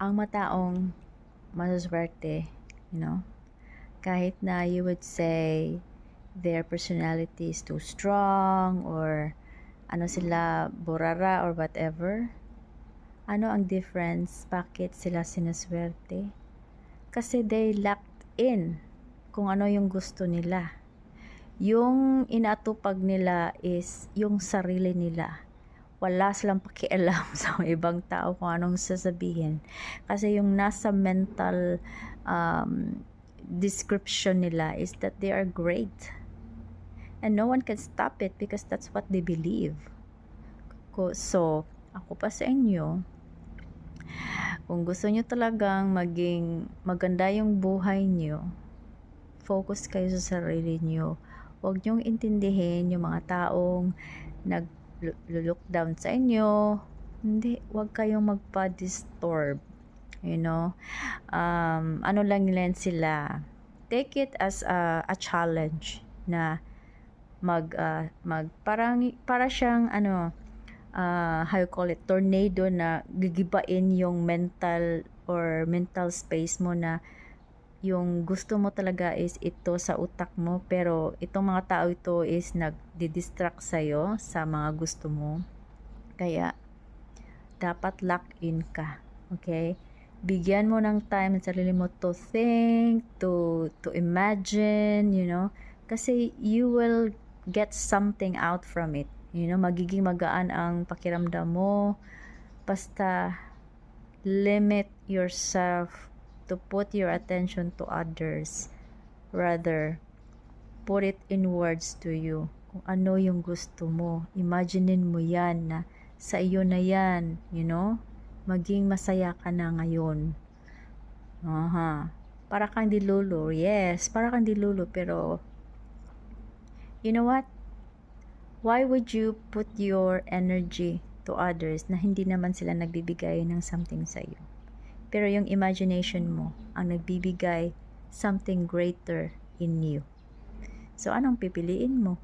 Ang mataong masaswerte, you know, kahit na you would say their personality is too strong or ano sila, burara or whatever, ano ang difference? Bakit sila sinaswerte? Kasi they locked in kung ano yung gusto nila. Yung inaatupag nila is yung sarili nila. Wala silang pakialam sa ibang tao kung anong sasabihin. Kasi yung nasa mental description nila is that they are great. And no one can stop it because that's what they believe. So, ako pa sa inyo, kung gusto nyo talagang maging maganda yung buhay nyo, focus kayo sa sarili nyo. Huwag nyong intindihin yung mga taong nag-look down sa inyo. Hindi, huwag kayong magpa-disturb. You know? Ano lang yan sila. Take it as a challenge na para siyang how you call it, tornado na gigibain yung mental space mo na yung gusto mo talaga is ito sa utak mo, pero itong mga tao ito is nagdi-distract sa'yo sa mga gusto mo. Kaya, dapat lock in ka. Okay? Bigyan mo ng time sa sarili mo to think, to imagine, you know, kasi you will get something out from it. You know, magiging magaan ang pakiramdam mo. Basta, limit yourself to put your attention to others. Rather, put it in words to you. Kung ano yung gusto mo. Imaginein mo yan na sa iyo na yan. You know? Maging masaya ka na ngayon. Para kang dilulu. Yes, para kang dilulu. Pero, you know what? Why would you put your energy to others na hindi naman sila nagbibigay ng something sa iyo? Pero yung imagination mo ang nagbibigay something greater in you. So, anong pipiliin mo?